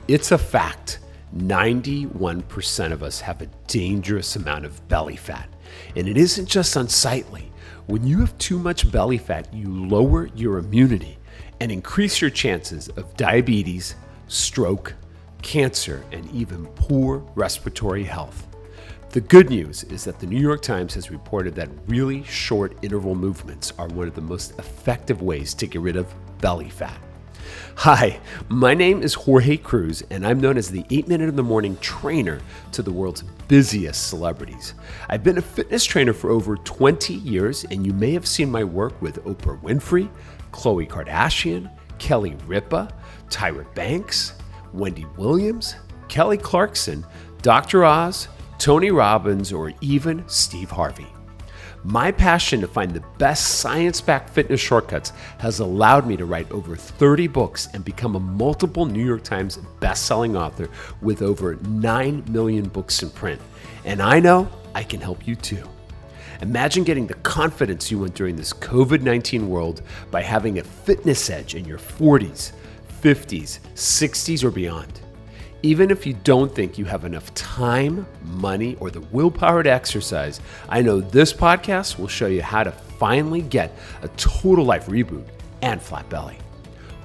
It's a fact. 91% of us have a dangerous amount of belly fat. And it isn't just unsightly. When you have too much belly fat, you lower your immunity and increase your chances of diabetes, stroke, cancer, and even poor respiratory health. The good news is that the New York Times has reported that really short interval movements are one of the most effective ways to get rid of belly fat. Hi, my name is Jorge Cruz, and I'm known as the 8-Minute in the Morning trainer to the world's busiest celebrities. I've been a fitness trainer for over 20 years, and you may have seen my work with Oprah Winfrey, Khloe Kardashian, Kelly Ripa, Tyra Banks, Wendy Williams, Kelly Clarkson, Dr. Oz, Tony Robbins, or even Steve Harvey. My passion to find the best science-backed fitness shortcuts has allowed me to write over 30 books and become a multiple New York Times best-selling author with over 9 million books in print. And I know I can help you too. Imagine getting the confidence you want during this COVID-19 world by having a fitness edge in your 40s, 50s, 60s, or beyond. Even if you don't think you have enough time, money, or the willpower to exercise, I know this podcast will show you how to finally get a total life reboot and flat belly.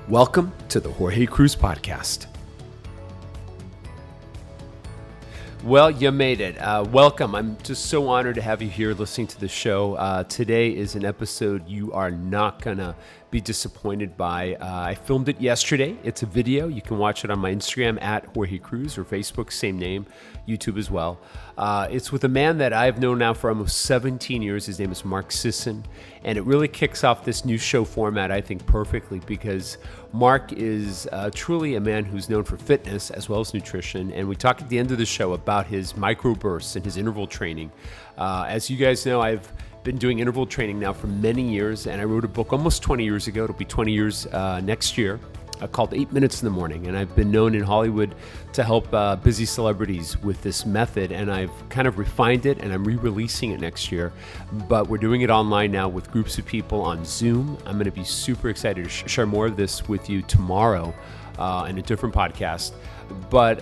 Welcome to the Jorge Cruz Podcast. Well, you made it. Welcome. I'm just so honored to have you here listening to the show. Today is an episode you are not going to be disappointed by. I filmed it yesterday. It's a video. You can watch it on my Instagram at Jorge Cruz or Facebook, same name, YouTube as well. It's with a man that I've known now for almost 17 years. His name is Mark Sisson. And it really kicks off this new show format, I think, perfectly because Mark is truly a man who's known for fitness as well as nutrition. And we talk at the end of the show about his microbursts and his interval training. As you guys know, I've been doing interval training now for many years, and I wrote a book almost 20 years ago. It'll be 20 years next year, called 8 Minutes in the Morning. And I've been known in Hollywood to help busy celebrities with this method, and I've kind of refined it, and I'm re-releasing it next year. But we're doing it online now with groups of people on Zoom. I'm going to be super excited to share more of this with you tomorrow in a different podcast. But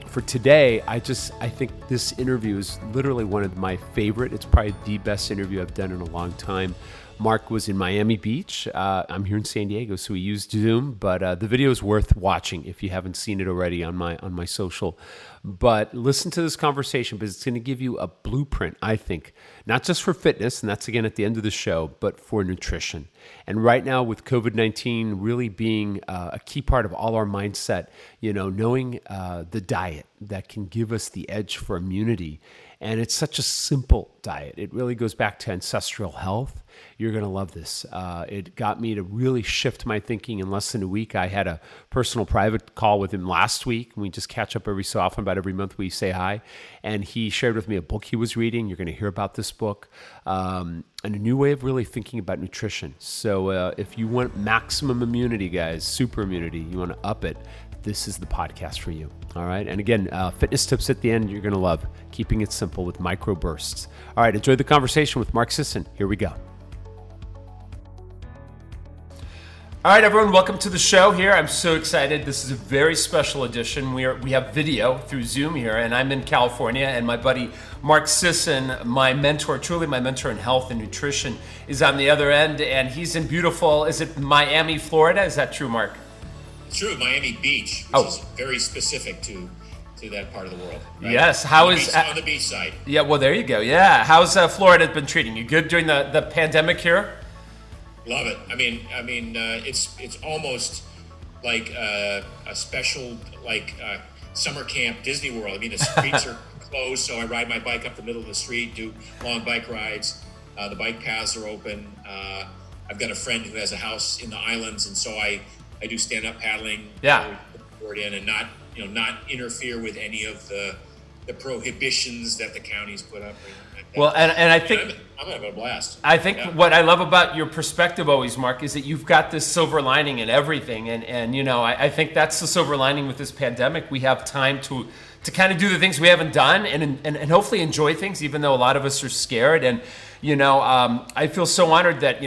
for today, I think this interview is literally one of my favorite. It's probably the best interview I've done in a long time. Mark was in Miami Beach. I'm here in San Diego, so we used Zoom, but the video is worth watching if you haven't seen it already on my social. But listen to this conversation because it's going to give you a blueprint, I think, not just for fitness, and that's again at the end of the show, but for nutrition. And right now with COVID-19 really being a key part of all our mindset, knowing the diet that can give us the edge for immunity. And it's such a simple diet. It really goes back to ancestral health. You're going to love this. It got me to really shift my thinking in less than a week. I had a personal private call with him last week. We just catch up every so often. About every month we say hi. And he shared with me a book he was reading. You're going to hear about this book. And a new way of really thinking about nutrition. So if you want maximum immunity, guys, super immunity, you want to up it, this is the podcast for you. All right. And again, fitness tips at the end, you're going to love keeping it simple with micro bursts. All right. Enjoy the conversation with Mark Sisson. Here we go. All right, everyone, welcome to the show here. I'm so excited. This is a very special edition. We have video through Zoom here, and I'm in California, and my buddy Mark Sisson, my mentor, truly my mentor in health and nutrition, is on the other end, and he's in beautiful, is it Miami, Florida? Is that true, Mark? True, Miami Beach, which is very specific to that part of the world. Right? Yes, on the beach side. Yeah, well, there you go. Yeah, how's Florida been treating you? Good during the pandemic here? Love it. I mean, it's almost like a special summer camp Disney World. I mean, the streets are closed, so I ride my bike up the middle of the street, do long bike rides. The bike paths are open. I've got a friend who has a house in the islands, and so I do stand-up paddling. Yeah. In and not interfere with any of the prohibitions that the counties put up. Well, and I think I'm gonna have a blast. I think what I love about your perspective always, Mark, is that you've got this silver lining in everything, and I think that's the silver lining with this pandemic. We have time to to kind of do the things we haven't done and hopefully enjoy things, even though a lot of us are scared. And, I feel so honored that,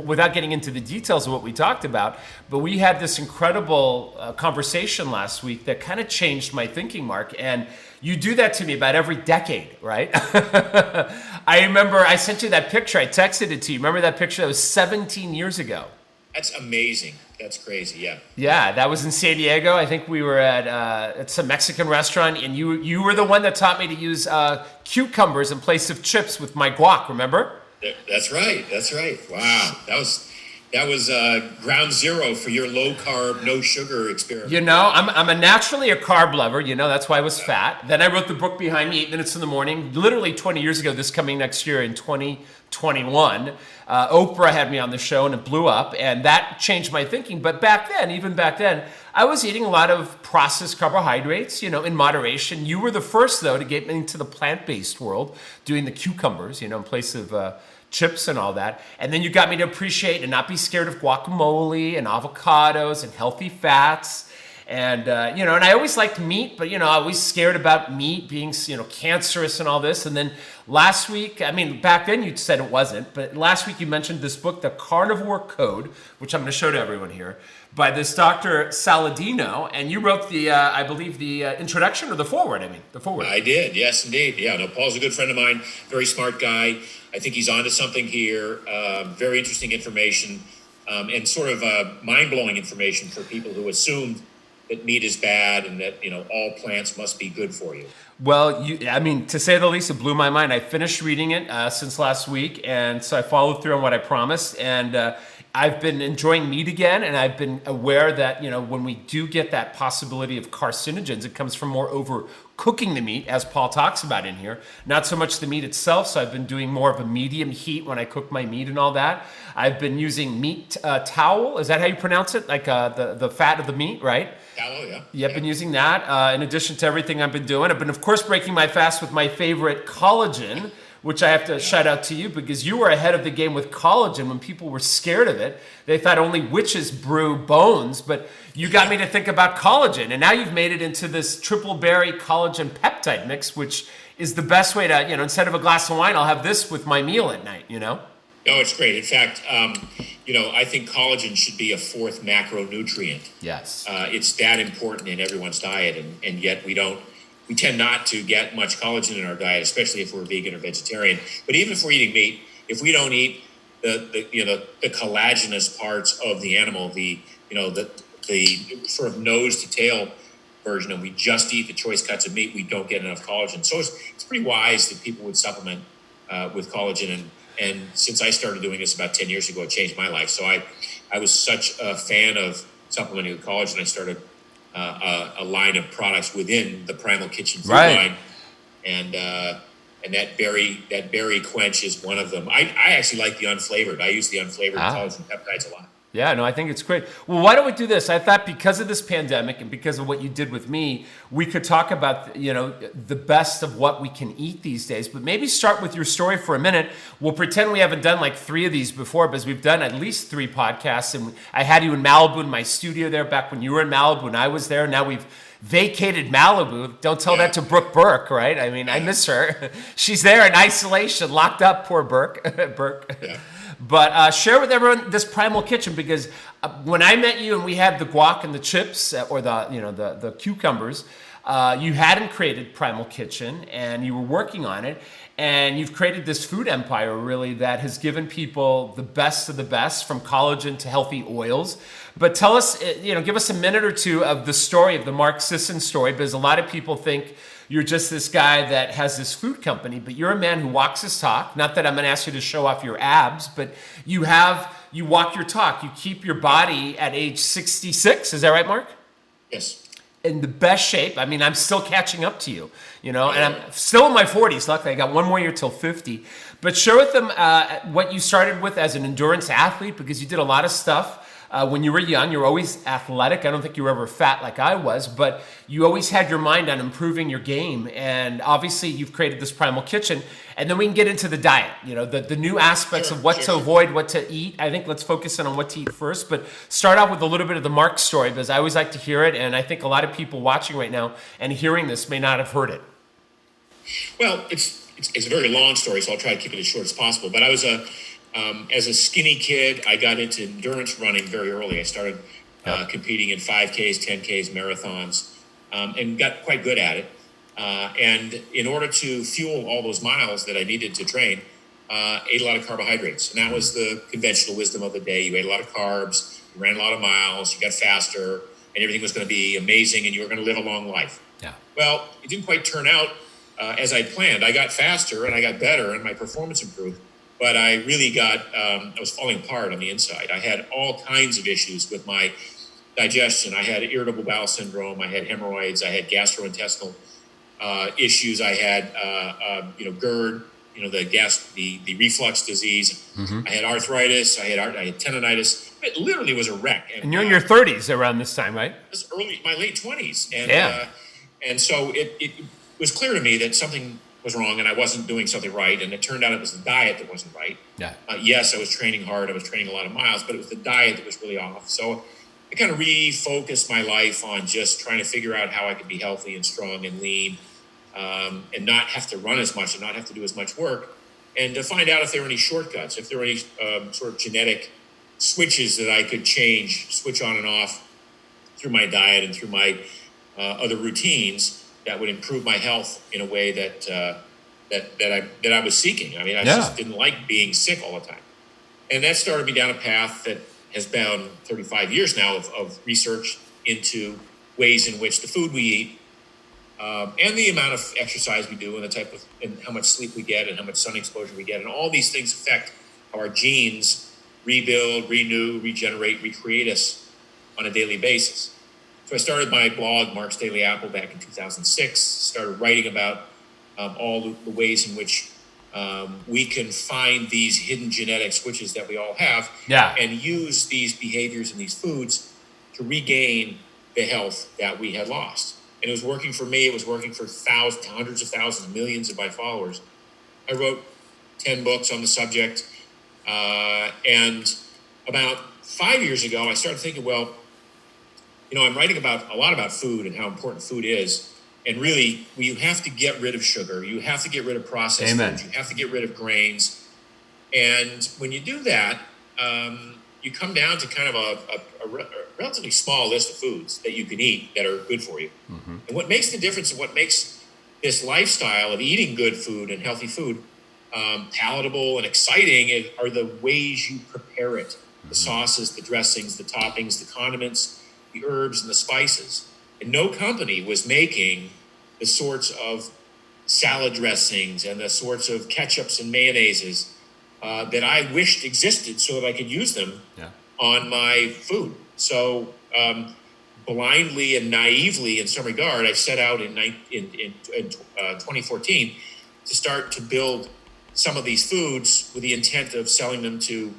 without getting into the details of what we talked about, but we had this incredible conversation last week that kind of changed my thinking, Mark. And you do that to me about every decade, right? I remember I sent you that picture. I texted it to you. Remember that picture? That was 17 years ago. That's amazing. That's crazy. Yeah. Yeah, that was in San Diego. I think we were at some Mexican restaurant, and you were the one that taught me to use cucumbers in place of chips with my guac. Remember? That's right. That's right. Wow, that was ground zero for your low carb, no sugar experiment. I'm naturally a carb lover. That's why I was fat. Then I wrote the book behind me, 8 Minutes in the Morning, literally 20 years ago. This coming next year in 2021. Oprah had me on the show and it blew up, and that changed my thinking. But even back then, I was eating a lot of processed carbohydrates, in moderation. You were the first, though, to get me into the plant-based world, doing the cucumbers, in place of chips and all that. And then you got me to appreciate and not be scared of guacamole and avocados and healthy fats. And, and I always liked meat, but, I was scared about meat being, cancerous and all this. And then last week, back then you said it wasn't, but last week you mentioned this book, The Carnivore Code, which I'm going to show to everyone here, by this Dr. Saladino. And you wrote the, I believe, the introduction or the foreword, the foreword. I did. Yes, indeed. Yeah, no, Paul's a good friend of mine, very smart guy. I think he's onto something here. Very interesting information and sort of mind-blowing information for people who assumed that meat is bad and that, all plants must be good for you. Well, to say the least, it blew my mind. I finished reading it since last week, and so I followed through on what I promised. And I've been enjoying meat again, and I've been aware that, when we do get that possibility of carcinogens, it comes from more overcooking the meat, as Paul talks about in here. Not so much the meat itself, so I've been doing more of a medium heat when I cook my meat and all that. I've been using meat towel. Is that how you pronounce it? Like the fat of the meat, right? Tallow, yeah. Yeah, I've been using that in addition to everything I've been doing. I've been, of course, breaking my fast with my favorite collagen, which I have to shout out to you because you were ahead of the game with collagen when people were scared of it. They thought only witches brew bones, but you got me to think about collagen. And now you've made it into this triple berry collagen peptide mix, which is the best way to, instead of a glass of wine, I'll have this with my meal at night, No, it's great. In fact, I think collagen should be a fourth macronutrient. Yes. It's that important in everyone's diet, and yet we tend not to get much collagen in our diet, especially if we're vegan or vegetarian. But even if we're eating meat, if we don't eat the collagenous parts of the animal, the sort of nose to tail version, and we just eat the choice cuts of meat, we don't get enough collagen. So it's pretty wise that people would supplement with collagen. And since I started doing this about 10 years ago, it changed my life. So I was such a fan of supplementing with collagen, I started a line of products within the Primal Kitchen food line. And that berry quench is one of them. I actually like the unflavored. I use the unflavored collagen peptides a lot. Yeah, no, I think it's great. Well, why don't we do this? I thought because of this pandemic and because of what you did with me, we could talk about, the best of what we can eat these days. But maybe start with your story for a minute. We'll pretend we haven't done like 3 of these before, because we've done at least 3 podcasts. And I had you in Malibu in my studio there back when you were in Malibu and I was there. Now we've vacated Malibu. Don't tell that to Brooke Burke, right? I miss her. She's there in isolation, locked up, poor Burke. Yeah. But share with everyone this Primal Kitchen, because when I met you and we had the guac and the chips or the cucumbers, you hadn't created Primal Kitchen and you were working on it, and you've created this food empire really that has given people the best of the best, from collagen to healthy oils. But tell us, give us a minute or two of the story of the Mark Sisson story, because a lot of people think you're just this guy that has this food company, but you're a man who walks his talk. Not that I'm going to ask you to show off your abs, but you walk your talk. You keep your body at age 66. Is that right, Mark? Yes. In the best shape. I'm still catching up to you, and I'm still in my 40s. Luckily, I got 1 more year till 50. But share with them what you started with as an endurance athlete, because you did a lot of stuff when you were young, you were always athletic. I don't think you were ever fat like I was, but you always had your mind on improving your game. And obviously you've created this Primal Kitchen. And then we can get into the diet, the new aspects of what to avoid, what to eat. I think let's focus in on what to eat first, but start out with a little bit of the Mark story, because I always like to hear it. And I think a lot of people watching right now and hearing this may not have heard it. Well, it's a very long story, so I'll try to keep it as short as possible. But I was as a skinny kid, I got into endurance running very early. I started competing in 5Ks, 10Ks, marathons, and got quite good at it. And in order to fuel all those miles that I needed to train, ate a lot of carbohydrates. And that was the conventional wisdom of the day. You ate a lot of carbs, you ran a lot of miles, you got faster, and everything was going to be amazing, and you were going to live a long life. Yeah. Well, it didn't quite turn out as I planned. I got faster and I got better and my performance improved, but I really I was falling apart on the inside. I had all kinds of issues with my digestion. I had irritable bowel syndrome. I had hemorrhoids. I had gastrointestinal issues. I had, GERD, the reflux disease. Mm-hmm. I had arthritis. I had tendonitis. It literally was a wreck. And you're in your 30s around this time, right? It was my late 20s. And, and so it was clear to me that something was wrong and I wasn't doing something right. And it turned out it was the diet that wasn't right. Yeah. Yes, I was training hard. I was training a lot of miles, but it was the diet that was really off. So I kind of refocused my life on just trying to figure out how I could be healthy and strong and lean, and not have to run as much and not have to do as much work, and to find out if there were any shortcuts, if there were any sort of genetic switches that I could switch on and off through my diet and through my other routines that would improve my health in a way that I was seeking. I mean, I just didn't like being sick all the time. And that started me down a path that has been 35 years now of research into ways in which the food we eat and the amount of exercise we do and how much sleep we get and how much sun exposure we get. And all these things affect how our genes rebuild, renew, regenerate, recreate us on a daily basis. So I started my blog, Mark's Daily Apple, back in 2006, started writing about all the ways in which we can find these hidden genetic switches that we all have and use these behaviors and these foods to regain the health that we had lost. And it was working for me. It was working for hundreds of thousands, millions of my followers. I wrote 10 books on the subject. And about 5 years ago, I started thinking, well, I'm writing a lot about food and how important food is. And really, you have to get rid of sugar. You have to get rid of processed foods. You have to get rid of grains. And when you do that, you come down to kind of a relatively small list of foods that you can eat that are good for you. Mm-hmm. And what makes the difference and what makes this lifestyle of eating good food and healthy food palatable and exciting are the ways you prepare it. The sauces, the dressings, the toppings, the condiments, the herbs and the spices. And no company was making the sorts of salad dressings and the sorts of ketchups and mayonnaises that I wished existed so that I could use them on my food. So blindly and naively in some regard, I set out in 2014 to start to build some of these foods with the intent of selling them to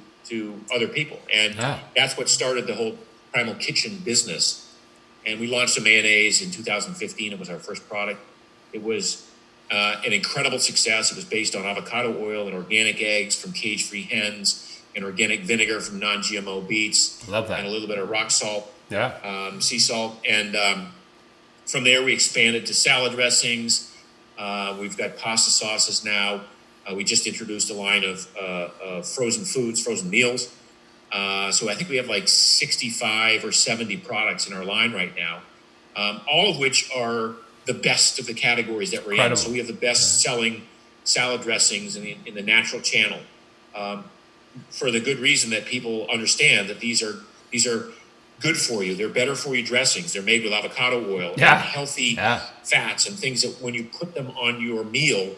other people. And that's what started the whole Primal Kitchen business. And we launched a mayonnaise in 2015. It was our first product. It was an incredible success. It was based on avocado oil and organic eggs from cage-free hens and organic vinegar from non-GMO beets. Love that. And a little bit of rock salt, sea salt. And from there, we expanded to salad dressings. We've got pasta sauces now. We just introduced a line of frozen foods, frozen meals. So I think we have like 65 or 70 products in our line right now, all of which are the best of the categories that we're in. So we have the best selling salad dressings in the natural channel, for the good reason that people understand that these are good for you. They're better for you dressings. They're made with avocado oil and healthy fats and things that when you put them on your meal,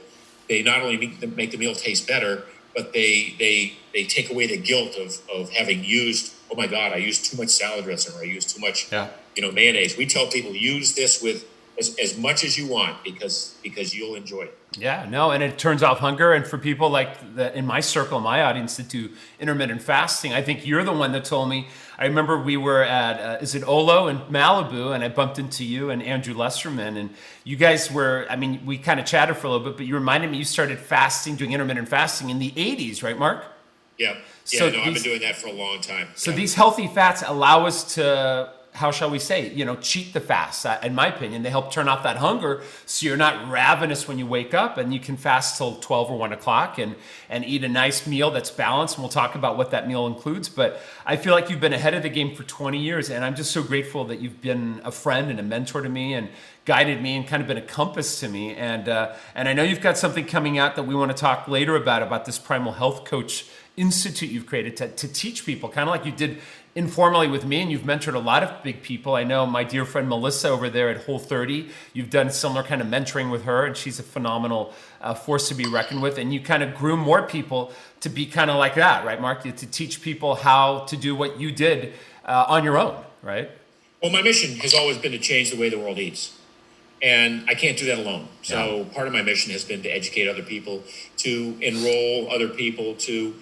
they not only make the meal taste better, but they take away the guilt of having used, I used too much salad dressing or I used too much, mayonnaise. We tell people use this with as much as you want because you'll enjoy it. Yeah, no, and it turns off hunger. And for people like that in my circle, my audience that do intermittent fasting, I think you're the one that told me. I remember we were at, is it Olo in Malibu, and I bumped into you and Andrew Lesserman, and you guys were, I mean, we kind of chatted for a little bit, but you reminded me you started fasting, doing intermittent fasting in the 80s, right, Mark? Yeah, So I've been doing that for a long time. So these healthy fats allow us to, how shall we say, cheat the fast. In my opinion, they help turn off that hunger, so you're not ravenous when you wake up, and you can fast till 12 or 1 o'clock and eat a nice meal that's balanced. And we'll talk about what that meal includes. But I feel like you've been ahead of the game for 20 years, and I'm just so grateful that you've been a friend and a mentor to me and guided me and kind of been a compass to me. And I know you've got something coming out that we want to talk later about this Primal Health Coach Institute you've created to teach people, kind of like you did informally with me, and you've mentored a lot of big people. I know my dear friend Melissa over there at Whole30, you've done similar kind of mentoring with her, and she's a phenomenal force to be reckoned with. And you kind of groom more people to be kind of like that, right, Mark? To teach people how to do what you did on your own, right? Well, my mission has always been to change the way the world eats. And I can't do that alone. So part of my mission has been to educate other people, to enroll other people, to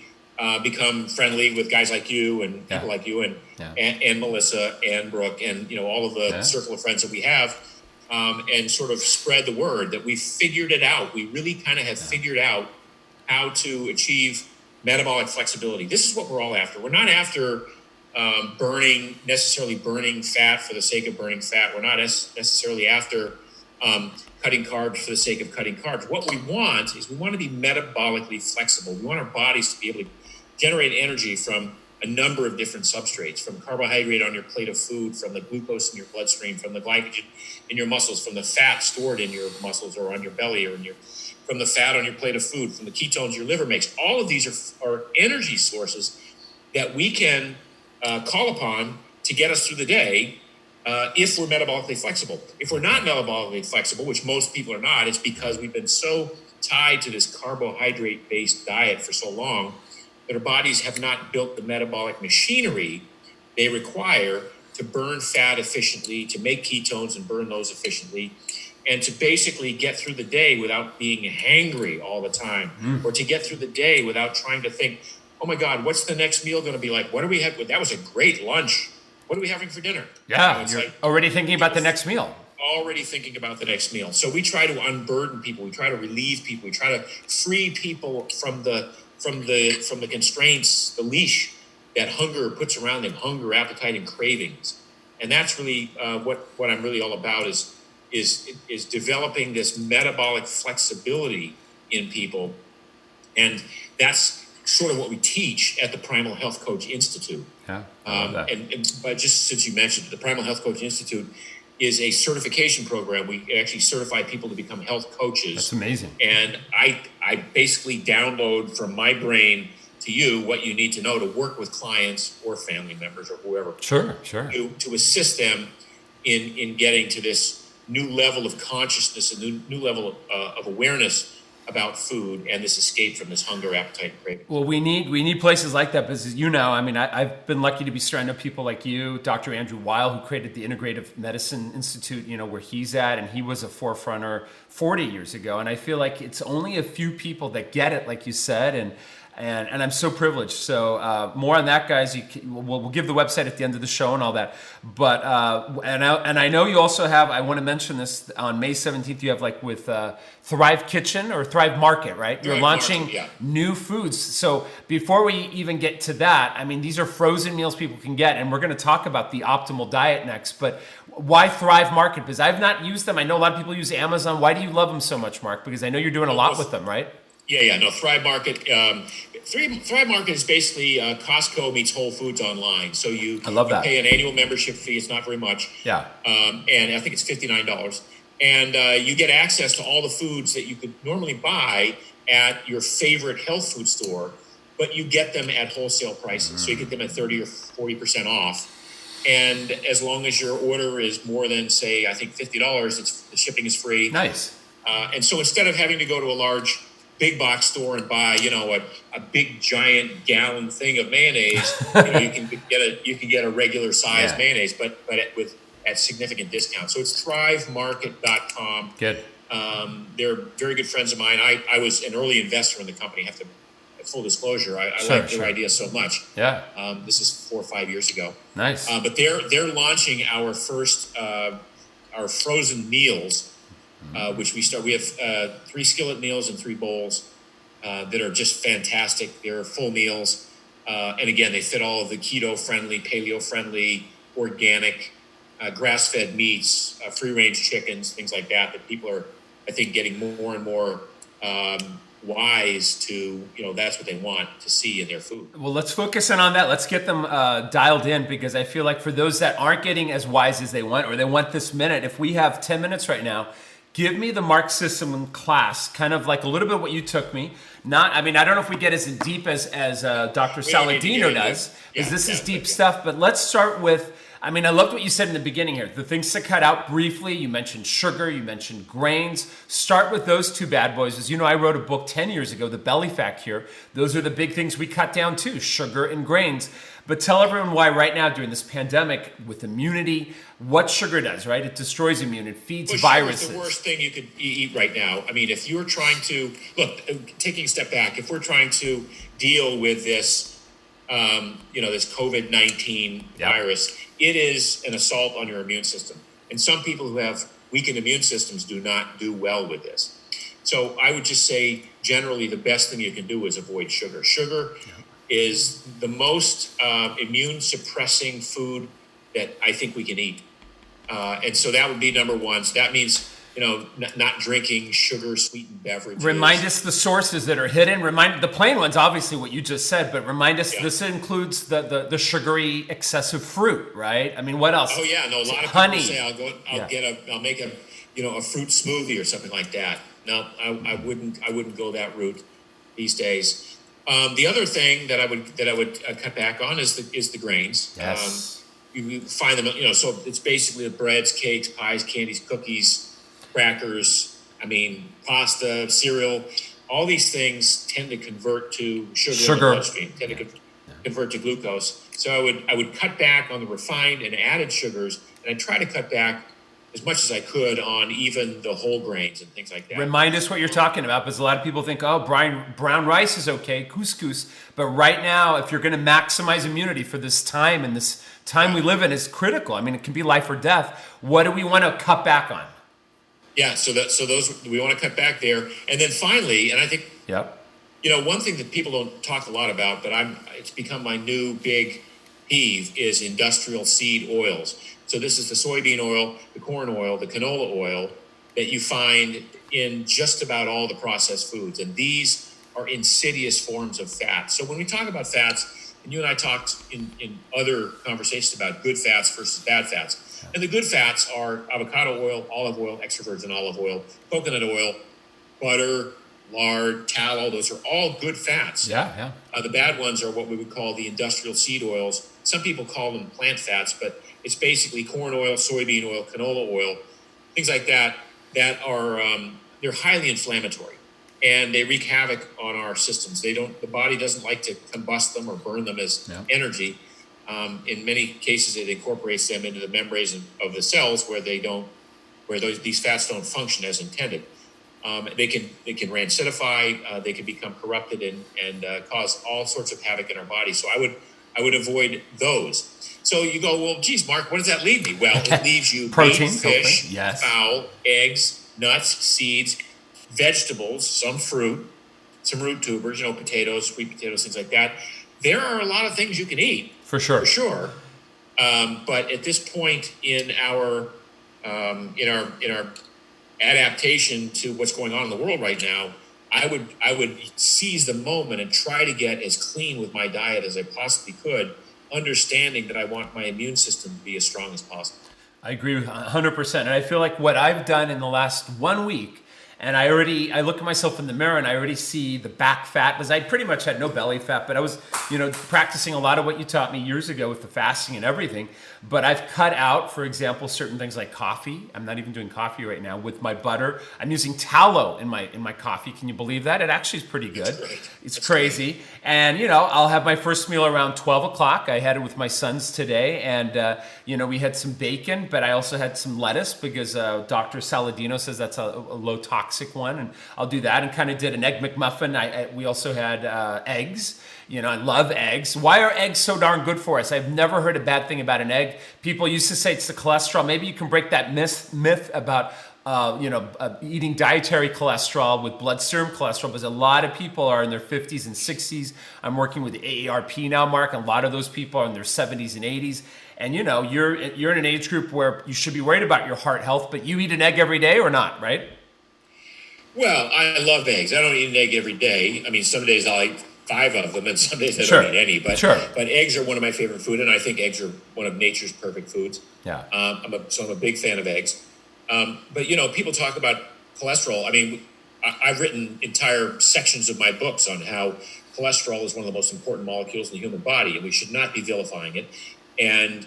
become friendly with guys like you and people like you and Melissa and Brooke and all of the circle of friends that we have, and sort of spread the word that we figured it out. We really kind of have figured out how to achieve metabolic flexibility. This is what we're all after. We're not after necessarily burning fat for the sake of burning fat. We're not necessarily after cutting carbs for the sake of cutting carbs. What we want is we want to be metabolically flexible. We want our bodies to be able to generate energy from a number of different substrates, from carbohydrate on your plate of food, from the glucose in your bloodstream, from the glycogen in your muscles, from the fat stored in your muscles or on your belly or from the fat on your plate of food, from the ketones your liver makes. All of these are energy sources that we can call upon to get us through the day if we're metabolically flexible. If we're not metabolically flexible, which most people are not, it's because we've been so tied to this carbohydrate-based diet for so long that our bodies have not built the metabolic machinery they require to burn fat efficiently, to make ketones and burn those efficiently, and to basically get through the day without being hangry all the time, or to get through the day without trying to think, oh my God, what's the next meal going to be like? What do we have? That was a great lunch. What are we having for dinner? Yeah, you're already thinking about the next meal. Already thinking about the next meal. So we try to unburden people. We try to relieve people. We try to free people from the constraints, the leash that hunger puts around them, hunger, appetite, and cravings. And that's really what I'm really all about is developing this metabolic flexibility in people. And that's sort of what we teach at the Primal Health Coach Institute. Yeah, but just since you mentioned it, the Primal Health Coach Institute is a certification program. We actually certify people to become health coaches. That's amazing. And I basically download from my brain to you what you need to know to work with clients or family members or whoever. Sure. To assist them in getting to this new level of consciousness, a new level of awareness about food and this escape from this hunger, appetite, and craving. Well, we need places like that because, I mean, I've been lucky to be surrounded by people like you, Dr. Andrew Weil, who created the Integrative Medicine Institute, where he's at, and he was a forefronter 40 years ago. And I feel like it's only a few people that get it, like you said, and I'm so privileged. So more on that, guys. We'll give the website at the end of the show and all that. But and I know you also have. I want to mention this on May 17th. You have with Thrive Kitchen or Thrive Market, right? You're launching new foods. So before we even get to that, I mean, these are frozen meals people can get, and we're going to talk about the optimal diet next. But why Thrive Market? Because I've not used them. I know a lot of people use Amazon. Why do you love them so much, Mark? Because I know you're doing a lot with them, right? No, Thrive Market. Thrive Market is basically Costco meets Whole Foods online. So you pay an annual membership fee. It's not very much. Yeah. And I think it's $59. And you get access to all the foods that you could normally buy at your favorite health food store, but you get them at wholesale prices. So you get them at 30 or 40% off. And as long as your order is more than, say, I think $50, the shipping is free. Nice. And so instead of having to go to a large big box store and buy, a big giant gallon thing of mayonnaise, you can get a regular size mayonnaise, but with at significant discounts. So it's thrivemarket.com. Good. They're very good friends of mine. I was an early investor in the company. Full disclosure, I Sure, like their idea so much. Yeah. This is 4 or 5 years ago. Nice. But they're launching our first our frozen meals, which we start. We have 3 skillet meals and 3 bowls that are just fantastic. They're full meals, and again, they fit all of the keto-friendly, paleo-friendly, organic, grass-fed meats, free-range chickens, things like that. That people are, I think, getting more and more wise to, that's what they want to see in their food. Well, let's focus in on that. Let's get them dialed in, because I feel like for those that aren't getting as wise as they want, or they want this minute, if we have 10 minutes right now, give me the Mark Sisson class, kind of like a little bit what you took me. I don't know if we get as deep as Dr. Saladino does, because this is deep stuff, but let's start with, I loved what you said in the beginning here. The things to cut out briefly, you mentioned sugar, you mentioned grains. Start with those 2 bad boys. As you know, I wrote a book 10 years ago, The Belly Fat Cure. Those are the big things we cut down too, sugar and grains. But tell everyone why right now during this pandemic with immunity, what sugar does, right? It destroys immune, it feeds viruses. Sugar is the worst thing you could eat right now. If you're trying to, taking a step back, if we're trying to deal with this, this COVID-19 virus, it is an assault on your immune system. And some people who have weakened immune systems do not do well with this. So I would just say, generally, the best thing you can do is avoid sugar. Sugar is the most immune suppressing food that I think we can eat. And so that would be number one. So that means, not drinking sugar sweetened beverages. Remind us the sources that are hidden. Remind the plain ones, obviously what you just said, but remind us this includes the sugary excessive fruit, right? What else? Oh yeah, no, a lot of honey. People say I'll make a fruit smoothie or something like that. No, I wouldn't go that route these days. The other thing that I would cut back on is the grains. Yes. You find them, so it's basically the breads, cakes, pies, candies, cookies, crackers, pasta, cereal. All these things tend to convert to sugar in the bloodstream, tend to convert to glucose. So I would cut back on the refined and added sugars, and I try to cut back as much as I could on even the whole grains and things like that. Remind us what you're talking about, because a lot of people think, brown rice is okay, couscous. But right now, if you're going to maximize immunity for this time, and this time we live in is critical. It can be life or death. What do we want to cut back on? Yeah, so those we want to cut back there. And then finally, and I think, one thing that people don't talk a lot about, but it's become my new big peeve, is industrial seed oils. So this is the soybean oil, the corn oil, the canola oil that you find in just about all the processed foods. And these are insidious forms of fat. So when we talk about fats, and you and I talked in other conversations about good fats versus bad fats. And the good fats are avocado oil, olive oil, extra virgin olive oil, coconut oil, butter, lard, tallow. Those are all good fats. Yeah. The bad ones are what we would call the industrial seed oils. Some people call them plant fats, but it's basically corn oil, soybean oil, canola oil, things like that are they're highly inflammatory, and they wreak havoc on our systems. The body doesn't like to combust them or burn them as energy. In many cases, it incorporates them into the membranes of the cells where these fats don't function as intended. They can rancidify, they can become corrupted and cause all sorts of havoc in our body. So I would avoid those. So you go, well, geez, Mark, what does that leave me? Well, it leaves you protein, meat, fish, fowl, eggs, nuts, seeds, vegetables, some fruit, some root tubers, potatoes, sweet potatoes, things like that. There are a lot of things you can eat. For sure. But at this point in our adaptation to what's going on in the world right now, I would seize the moment and try to get as clean with my diet as I possibly could, understanding that I want my immune system to be as strong as possible. I agree with 100%. And I feel like what I've done in the last 1 week, And I look at myself in the mirror and I already see the back fat, because I pretty much had no belly fat, but I was, practicing a lot of what you taught me years ago with the fasting and everything. But I've cut out, for example, certain things like coffee. I'm not even doing coffee right now with my butter. I'm using tallow in my coffee. Can you believe that? It actually is pretty good. It's crazy. Great. And, I'll have my first meal around 12 o'clock. I had it with my sons today. And, we had some bacon, but I also had some lettuce because Dr. Saladino says that's a low toxic one. And I'll do that, and kind of did an egg McMuffin. We also had eggs. I love eggs. Why are eggs so darn good for us? I've never heard a bad thing about an egg. People used to say it's the cholesterol. Maybe you can break that myth about eating dietary cholesterol with blood serum cholesterol, because a lot of people are in their 50s and 60s. I'm working with AARP now, Mark. And a lot of those people are in their 70s and 80s. And you're in an age group where you should be worried about your heart health, but you eat an egg every day or not, right? Well, I love eggs. I don't eat an egg every day. I mean, some days I'll eat 5 of them, and some days I don't eat any. But eggs are one of my favorite food, and I think eggs are one of nature's perfect foods. Yeah. I'm a big fan of eggs. But people talk about cholesterol. I mean, I've written entire sections of my books on how cholesterol is one of the most important molecules in the human body, and we should not be vilifying it. And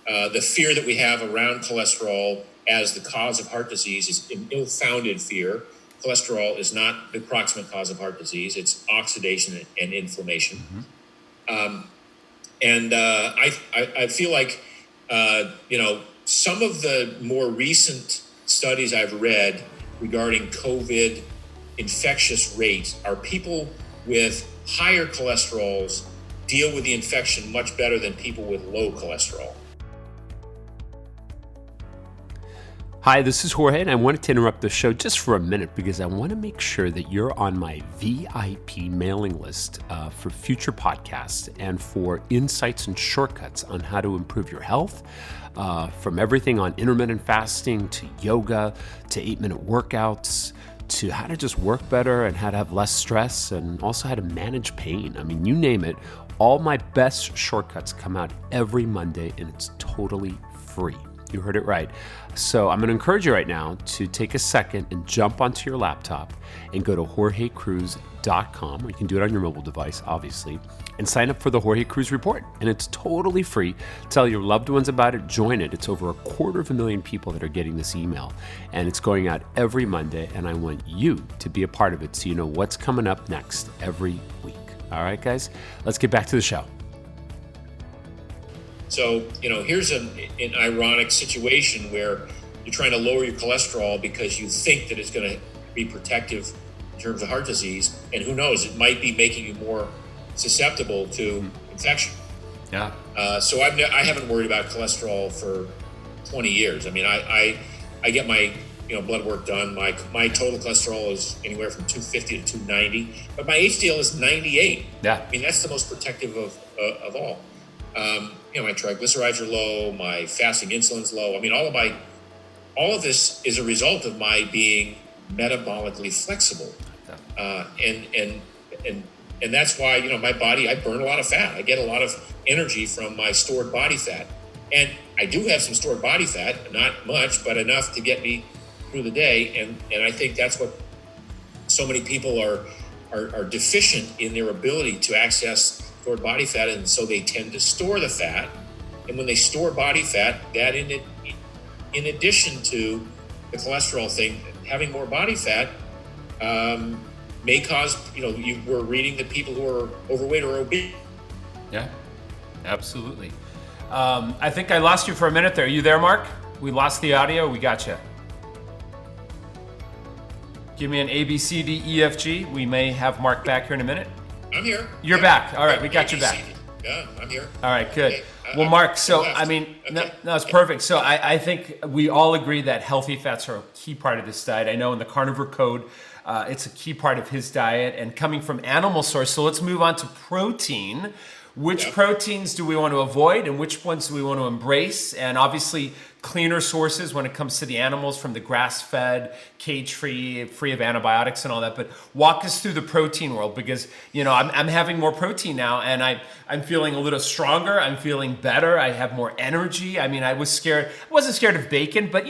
the fear that we have around cholesterol as the cause of heart disease is an ill-founded fear. Cholesterol is not the proximate cause of heart disease. It's oxidation and inflammation. Mm-hmm. I feel like, some of the more recent studies I've read regarding COVID infectious rate are people with higher cholesterols deal with the infection much better than people with low cholesterol. Hi, this is Jorge, and I wanted to interrupt the show just for a minute because I want to make sure that you're on my VIP mailing list for future podcasts and for insights and shortcuts on how to improve your health, from everything on intermittent fasting to yoga to 8-minute workouts to how to just work better and how to have less stress and also how to manage pain. I mean, you name it. All my best shortcuts come out every Monday, and it's totally free. You heard it right. So I'm going to encourage you right now to take a second and jump onto your laptop and go to jorgecruz.com, or you can do it on your mobile device, obviously, and sign up for the Jorge Cruz Report. And it's totally free. Tell your loved ones about it. Join it. It's over 250,000 people that are getting this email, and it's going out every Monday, and I want you to be a part of it so you know what's coming up next every week. All right, guys, let's get back to the show. So, here's an ironic situation where you're trying to lower your cholesterol because you think that it's going to be protective in terms of heart disease. And who knows, it might be making you more susceptible to infection. Yeah. So I haven't worried about cholesterol for 20 years. I mean, I get my blood work done. My total cholesterol is anywhere from 250 to 290, but my HDL is 98. Yeah. I mean, that's the most protective of all. My triglycerides are low, my fasting insulin's low. I mean, all of this is a result of my being metabolically flexible. And that's why, my body, I burn a lot of fat. I get a lot of energy from my stored body fat. And I do have some stored body fat, not much, but enough to get me through the day. And I think that's what so many people are deficient in their ability to access stored body fat, and so they tend to store the fat. And when they store body fat, that in addition to the cholesterol thing, having more body fat may cause, you were reading that people who are overweight or obese. Yeah, absolutely. I think I lost you for a minute there. Are you there, Mark? We lost the audio. We got you. Give me an A, B, C, D, E, F, G. We may have Mark back here in a minute. I'm here. You're back. All right, we got you back. Yeah, I'm here. All right, good. Okay. Well, Mark, so, no, it's perfect. So I think we all agree that healthy fats are a key part of this diet. I know in the Carnivore Code, it's a key part of his diet and coming from animal source. So let's move on to protein. Which proteins do we want to avoid and which ones do we want to embrace? And obviously, cleaner sources when it comes to the animals, from the grass-fed, cage-free, free of antibiotics and all that. But walk us through the protein world, because I'm having more protein now, and I'm feeling a little stronger. I'm feeling better. I have more energy. I mean, I wasn't scared of bacon, but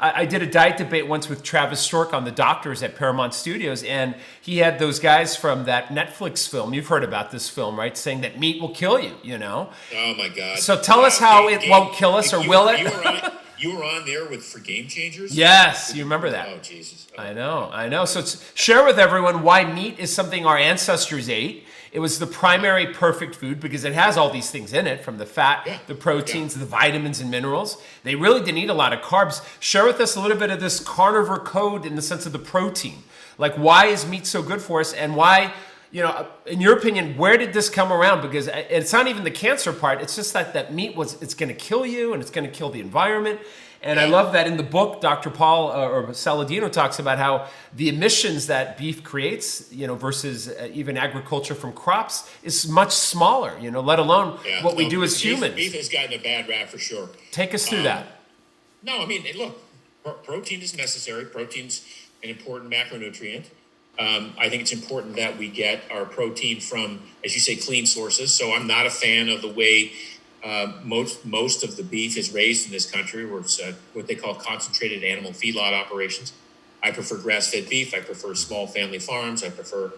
I did a diet debate once with Travis Stork on the Doctors at Paramount Studios, and he had those guys from that Netflix film. You've heard about this film, right? Saying that meat will kill you. Oh my God! So tell us how it won't kill us, or will it? You were on there for Game Changers? Yes, you remember that. Oh, Jesus. Oh. I know. So share with everyone why meat is something our ancestors ate. It was the primary perfect food because it has all these things in it, from the fat, the proteins, the vitamins and minerals. They really didn't eat a lot of carbs. Share with us a little bit of this carnivore code in the sense of the protein. Like, why is meat so good for us, and why, in your opinion, where did this come around? Because it's not even the cancer part. It's just that meat it's going to kill you, and it's going to kill the environment. And I love that in the book, Dr. Paul or Saladino talks about how the emissions that beef creates, versus even agriculture from crops is much smaller, let alone what we do as humans. Beef has gotten a bad rap for sure. Take us through that. No, I mean, look, protein is necessary. Protein's an important macronutrient. I think it's important that we get our protein from, as you say, clean sources. So I'm not a fan of the way most of the beef is raised in this country, where it's what they call concentrated animal feedlot operations. I prefer grass-fed beef. I prefer small family farms. I prefer,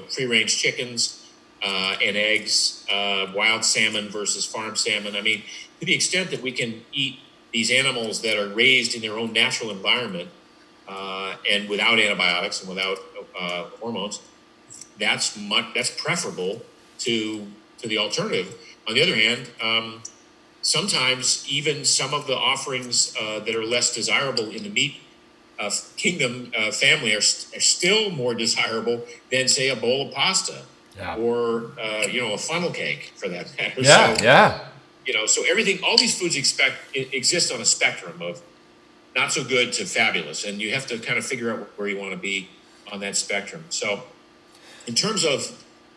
free-range chickens and eggs, wild salmon versus farm salmon. I mean, to the extent that we can eat these animals that are raised in their own natural environment and without antibiotics and without hormones, that's preferable to the alternative. On the other hand, sometimes even some of the offerings that are less desirable in the meat kingdom family are still more desirable than, say, a bowl of pasta or a funnel cake, for that matter. So everything, all these foods exist on a spectrum of not so good to fabulous, and you have to kind of figure out where you want to be on that spectrum. So, in terms of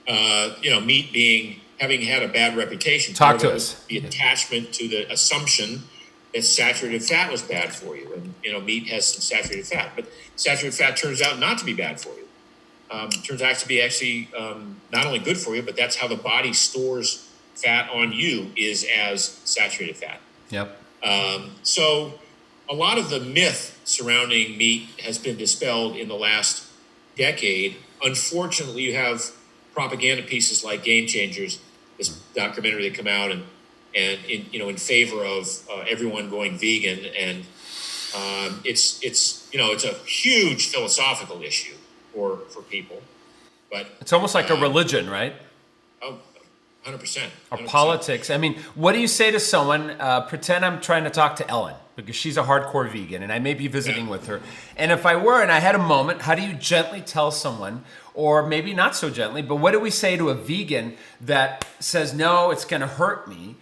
meat having had a bad reputation, talk to us. The attachment to the assumption that saturated fat was bad for you, and meat has some saturated fat, but saturated fat turns out not to be bad for you. Turns out to be actually not only good for you, but that's how the body stores fat on you, is as saturated fat. Yep. So a lot of the myth surrounding meat has been dispelled in the last decade. Unfortunately, you have propaganda pieces like Game Changers, this documentary that come out and in favor of everyone going vegan, and it's a huge philosophical issue for people, but it's almost like a religion, right? Oh, 100%. Or politics. I mean, what do you say to someone? Pretend I'm trying to talk to Ellen, because she's a hardcore vegan, and I may be visiting with her. And if I were, and I had a moment, how do you gently tell someone, or maybe not so gently, but what do we say to a vegan that says, no, it's going to hurt me,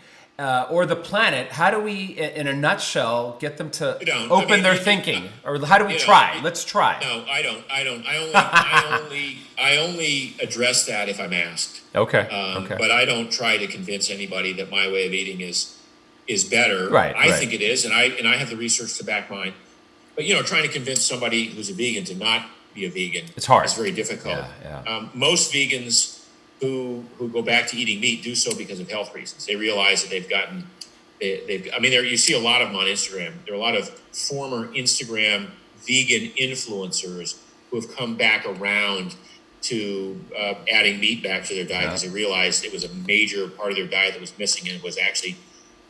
or the planet? How do we, in a nutshell, get them to open their thinking? Or how do we try? Let's try. No, I don't. I only address that if I'm asked. Okay. But I don't try to convince anybody that my way of eating is better. Right. I think it is, and I have the research to back mine. But trying to convince somebody who's a vegan to not be a vegan, it's hard. It's very difficult. Yeah. Most vegans who go back to eating meat do so because of health reasons. They realize that you see a lot of them on Instagram. There are a lot of former Instagram vegan influencers who have come back around to adding meat back to their diet because they realized it was a major part of their diet that was missing, and it was actually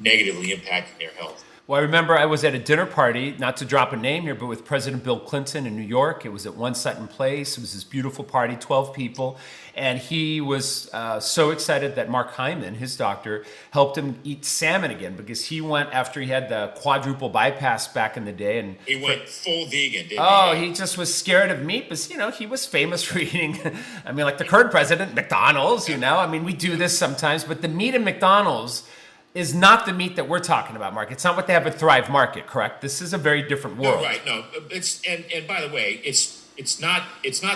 negatively impacting their health. Well, I remember I was at a dinner party, not to drop a name here, but with President Bill Clinton in New York. It was at One Sutton Place. It was this beautiful party, 12 people. And he was so excited that Mark Hyman, his doctor, helped him eat salmon again, because he went after he had the quadruple bypass back in the day. And he went full vegan, didn't he? He just was scared of meat, but he was famous for eating, like the current president, McDonald's, we do this sometimes, but the meat in McDonald's is not the meat that we're talking about, Mark. It's not what they have at Thrive Market, correct? This is a very different world. No, right. No, it's and by the way, it's not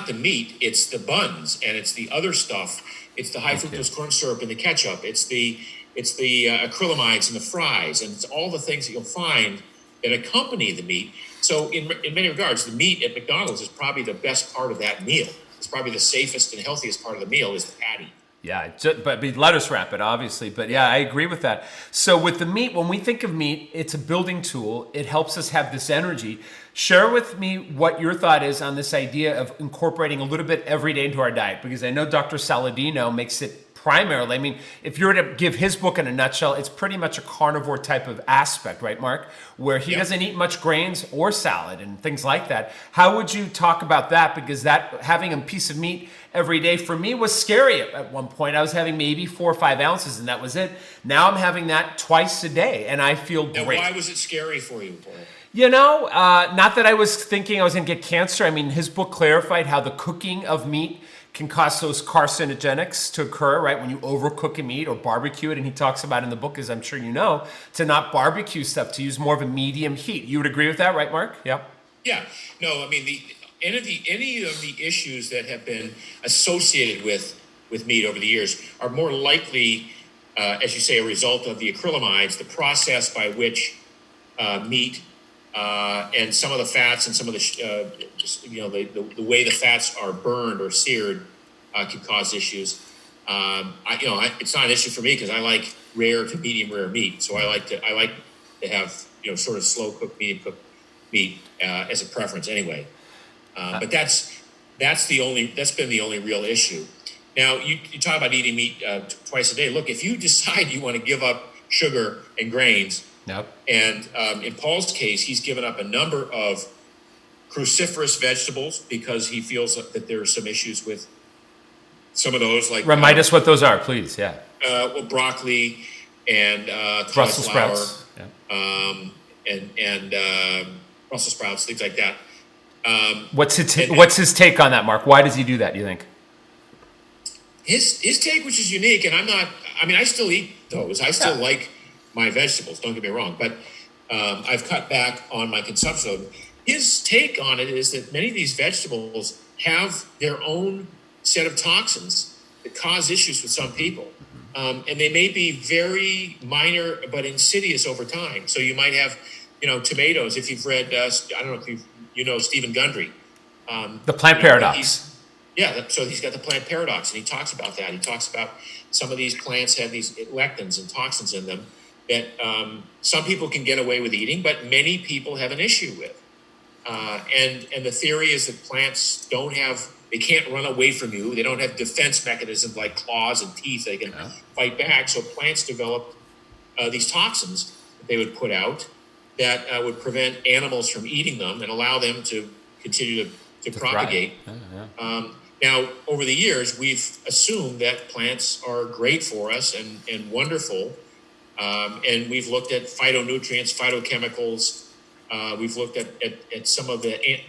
the meat. It's the buns, and it's the other stuff. It's the high fructose corn syrup and the ketchup. It's the it's the acrylamides and the fries, and it's all the things that you'll find that accompany the meat. So in many regards, the meat at McDonald's is probably the best part of that meal. It's probably the safest and healthiest part of the meal is the patty. Yeah, but lettuce wrap it, obviously. But yeah, I agree with that. So with the meat, when we think of meat, it's a building tool. It helps us have this energy. Share with me what your thought is on this idea of incorporating a little bit every day into our diet, because I know Dr. Saladino makes it primarily, I mean, if you were to give his book in a nutshell, it's pretty much a carnivore type of aspect, right, Mark? Where he doesn't eat much grains or salad and things like that. How would you talk about that? Because that having a piece of meat every day for me was scary at one point. I was having maybe 4 or 5 ounces and that was it. Now I'm having that twice a day and I feel great. Now, why was it scary for you, Paul? You know, not that I was thinking I was going to get cancer. I mean, his book clarified how the cooking of meat can cause those carcinogenics to occur, right? When you overcook a meat or barbecue it. And he talks about in the book, as I'm sure you know, to not barbecue stuff, to use more of a medium heat. You would agree with that, right, Mark? Yep. Yeah. No, I mean, any of the issues that have been associated with meat over the years are more likely, as you say, a result of the acrylamides, the process by which meat and some of the fats and some of the way the fats are burned or seared can cause issues. It's not an issue for me because I like rare to medium rare meat, so I like to have sort of slow cooked, medium cooked meat as a preference anyway. But that's been the only real issue. Now you talk about eating meat twice a day. Look, if you decide you want to give up sugar and grains. Yep. And in Paul's case, he's given up a number of cruciferous vegetables because he feels that there are some issues with some of those. Like remind us what those are, please. Yeah. Broccoli and Brussels cauliflower, sprouts. Yeah. And Brussels sprouts, things like that. What's his take on that, Mark? Why does he do that? Do you think? His take, which is unique, and I still eat those. I still like my vegetables, don't get me wrong, but I've cut back on my consumption of them. His take on it is that many of these vegetables have their own set of toxins that cause issues with some people. And they may be very minor but insidious over time. So you might have, tomatoes, if you've read, I don't know if you know Stephen Gundry. The Plant Paradox. So he's got the plant paradox, and he talks about that. He talks about some of these plants have these lectins and toxins in them that some people can get away with eating, but many people have an issue with. And the theory is that plants they can't run away from you. They don't have defense mechanisms like claws and teeth they can fight back. So plants develop these toxins that they would put out that would prevent animals from eating them and allow them to continue to propagate. Now, over the years, we've assumed that plants are great for us and wonderful. And we've looked at phytonutrients, phytochemicals. We've looked at some of the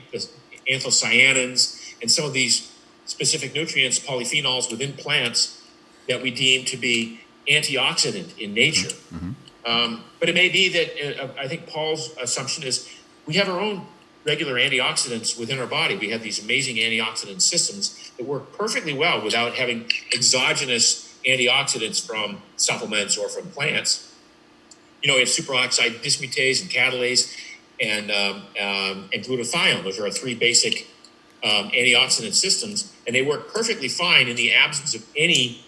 anthocyanins and some of these specific nutrients, polyphenols within plants that we deem to be antioxidant in nature. Mm-hmm. But it may be that I think Paul's assumption is we have our own regular antioxidants within our body. We have these amazing antioxidant systems that work perfectly well without having exogenous antioxidants from supplements or from plants. We have superoxide dismutase and catalase and glutathione. Those are our 3 basic antioxidant systems, and they work perfectly fine in the absence of any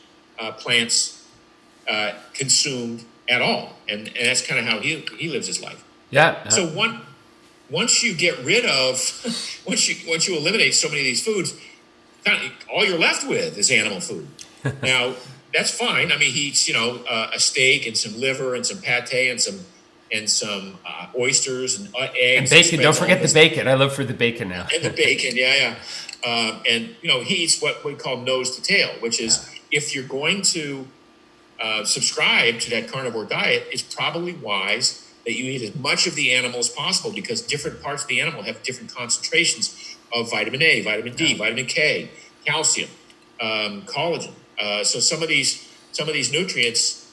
plants consumed at all. And that's kind of how he lives his life. Yeah. So once you get rid of, once you eliminate so many of these foods, all you're left with is animal food. Now, that's fine. I mean, he eats, a steak and some liver and some pate and some oysters and eggs. And bacon. Don't forget the bacon. I live for the bacon now. And the bacon, yeah. And he eats what we call nose to tail, which is if you're going to subscribe to that carnivore diet, it's probably wise that you eat as much of the animal as possible because different parts of the animal have different concentrations of vitamin A, vitamin D, vitamin K, calcium, collagen. So some of these nutrients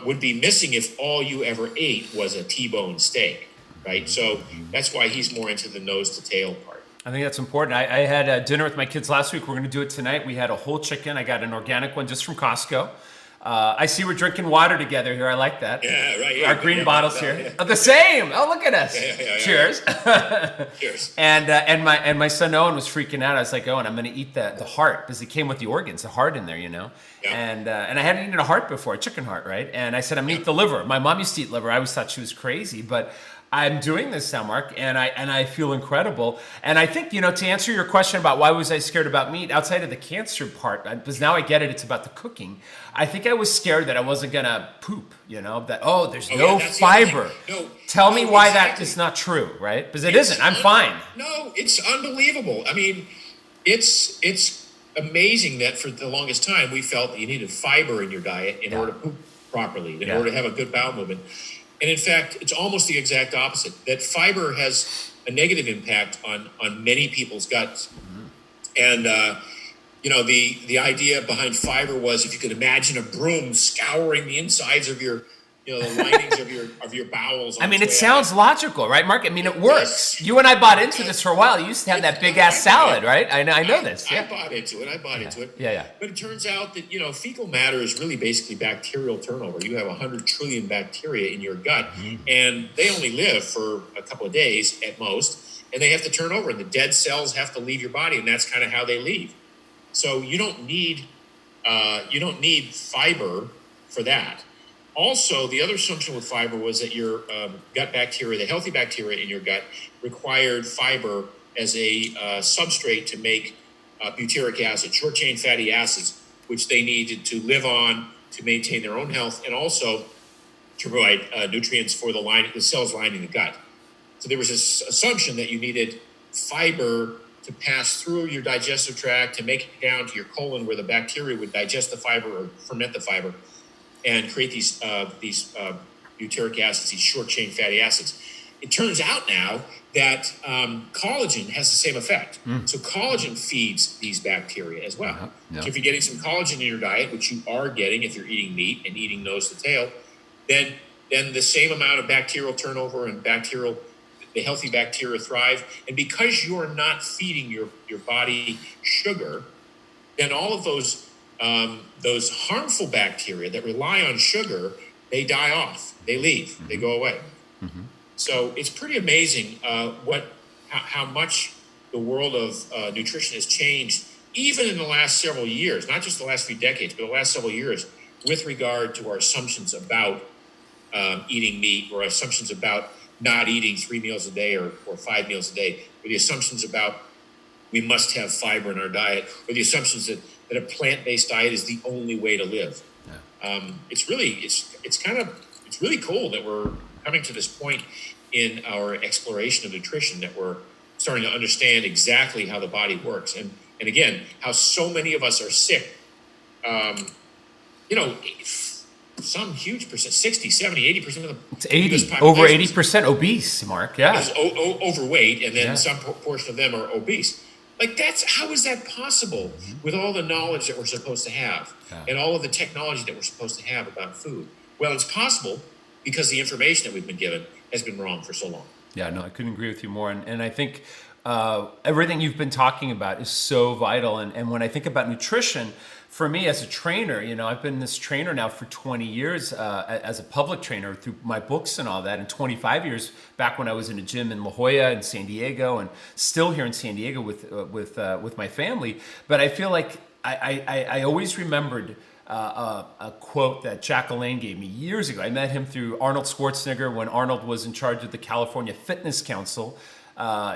would be missing if all you ever ate was a T-bone steak, right? So that's why he's more into the nose to tail part. I think that's important. I had dinner with my kids last week. We're going to do it tonight. We had a whole chicken. I got an organic one just from Costco. I see we're drinking water together here. I like that. Yeah, right. Yeah, Our green bottles here. Yeah. Oh, the same. Oh, look at us. Yeah. Cheers. Cheers. And my son Owen was freaking out. I was like, Owen, I'm going to eat the heart because it came with the organs, the heart in there, Yeah. And I hadn't eaten a heart before, a chicken heart, right? And I said, I'm going to eat the liver. My mom used to eat liver. I always thought she was crazy, but I'm doing this now, Mark, and I feel incredible. And I think, to answer your question about why was I scared about meat, outside of the cancer part, because now I get it, it's about the cooking. I think I was scared that I wasn't going to poop, that, there's no fiber. Tell me why that is not true, right? Because it isn't. I'm fine. No, it's unbelievable. I mean, it's amazing that for the longest time we felt that you needed fiber in your diet in order to poop properly, in order to have a good bowel movement. And in fact, it's almost the exact opposite, that fiber has a negative impact on many people's guts. And, the idea behind fiber was if you could imagine a broom scouring the insides of your, the linings of your bowels. I mean, it sounds logical, right, Mark? I mean, it works. Yes. You and I bought into this for a while. You used to have that big ass salad, right? I know this. Yeah. I bought into it. Yeah. But it turns out that, fecal matter is really basically bacterial turnover. You have 100 trillion bacteria in your gut, and they only live for a couple of days at most, and they have to turn over, and the dead cells have to leave your body, and that's kind of how they leave. So you don't need fiber for that. Also, the other assumption with fiber was that your gut bacteria, the healthy bacteria in your gut, required fiber as a substrate to make butyric acid, short-chain fatty acids, which they needed to live on to maintain their own health and also to provide nutrients for the cells lining the gut. So there was this assumption that you needed fiber to pass through your digestive tract to make it down to your colon where the bacteria would digest the fiber or ferment the fiber and create these butyric acids, these short-chain fatty acids. It turns out now that collagen has the same effect. So collagen feeds these bacteria as well. So if you're getting some collagen in your diet, which you are getting if you're eating meat and eating nose to tail, then the same amount of bacterial turnover and the healthy bacteria thrive. And because you're not feeding your body sugar, then all of those harmful bacteria that rely on sugar, they die off, they leave, they go away. So it's pretty amazing how much the world of nutrition has changed, even in the last several years, not just the last few decades, but the last several years, with regard to our assumptions about eating meat, or assumptions about not eating 3 meals a day or 5 meals a day, or the assumptions about we must have fiber in our diet, or the assumptions that a plant-based diet is the only way to live. It's really cool that we're coming to this point in our exploration of nutrition, that we're starting to understand exactly how the body works, and again, how so many of us are sick. Some huge percent, 60, 70, 80% of the it's 80, over 80% obese, Mark. Yeah. Is overweight, and then some portion of them are obese. Like, how is that possible with all the knowledge that we're supposed to have and all of the technology that we're supposed to have about food? Well, it's possible because the information that we've been given has been wrong for so long. Yeah, no, I couldn't agree with you more. And I think everything you've been talking about is so vital. And when I think about nutrition, for me as a trainer, I've been this trainer now for 20 years as a public trainer through my books and all that, and 25 years back when I was in a gym in La Jolla and San Diego, and still here in San Diego with my family. But I feel like I always remembered a quote that Jack LaLanne gave me years ago. I met him through Arnold Schwarzenegger when Arnold was in charge of the California Fitness Council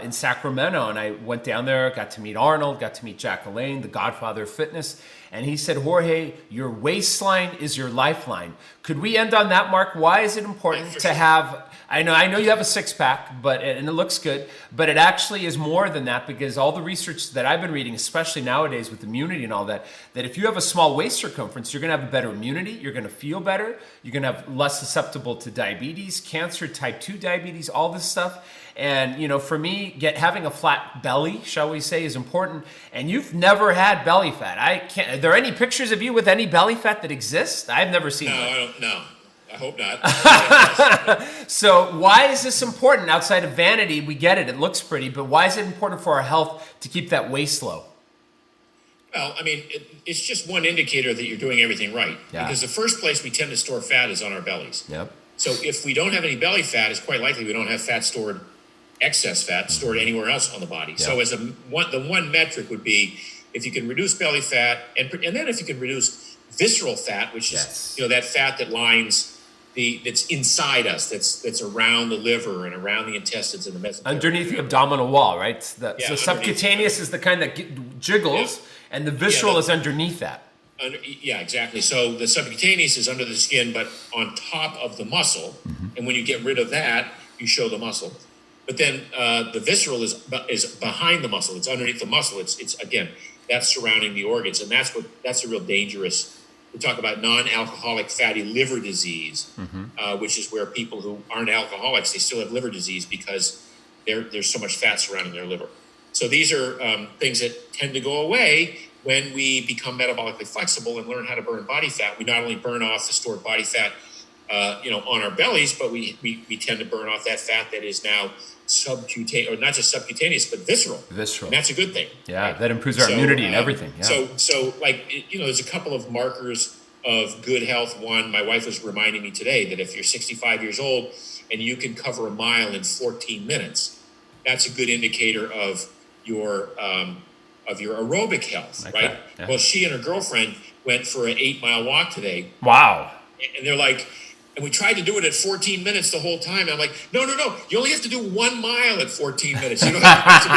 in Sacramento, and I went down there, got to meet Arnold, got to meet Jack LaLanne, the godfather of fitness, and he said, Jorge, your waistline is your lifeline. Could we end on that, Mark? Why is it important to have, I know you have a six-pack, and it looks good, but it actually is more than that, because all the research that I've been reading, especially nowadays with immunity and all that if you have a small waist circumference, you're going to have a better immunity, you're going to feel better, you're going to have less susceptible to diabetes, cancer, type 2 diabetes, all this stuff. And, for me, having a flat belly, shall we say, is important. And you've never had belly fat. Are there any pictures of you with any belly fat that exist? I've never seen one. No, I don't know. I hope not. So why is this important? Outside of vanity, we get it. It looks pretty. But why is it important for our health to keep that waist low? Well, I mean, it's just one indicator that you're doing everything right. Yeah. Because the first place we tend to store fat is on our bellies. Yep. So if we don't have any belly fat, it's quite likely we don't have excess fat stored anywhere else on the body. Yeah. So the one metric would be if you can reduce belly fat, and then if you can reduce visceral fat, which is that fat that lines that's inside us, that's around the liver and around the intestines and the mesenteric. Underneath the abdominal wall, right? So subcutaneous is the kind that jiggles, and the visceral is underneath that. Yeah, exactly. So the subcutaneous is under the skin, but on top of the muscle. Mm-hmm. And when you get rid of that, you show the muscle. But then the visceral is behind the muscle. It's underneath the muscle. It's again, that's surrounding the organs, and that's a real dangerous. We talk about non-alcoholic fatty liver disease, which is where people who aren't alcoholics, they still have liver disease because there's so much fat surrounding their liver. So these are things that tend to go away when we become metabolically flexible and learn how to burn body fat. We not only burn off the stored body fat, on our bellies, but we tend to burn off that fat that is now subcutaneous, or not just subcutaneous, but visceral. Visceral. And that's a good thing. Yeah, right? That improves our immunity and everything. Yeah. So there's a couple of markers of good health. One, my wife was reminding me today that if you're 65 years old and you can cover a mile in 14 minutes, that's a good indicator of your aerobic health, right? Yeah. Well, she and her girlfriend went for an 8-mile walk today. Wow. And they're like, and we tried to do it at 14 minutes the whole time. I'm like, no. You only have to do 1 mile at 14 minutes. You don't have to do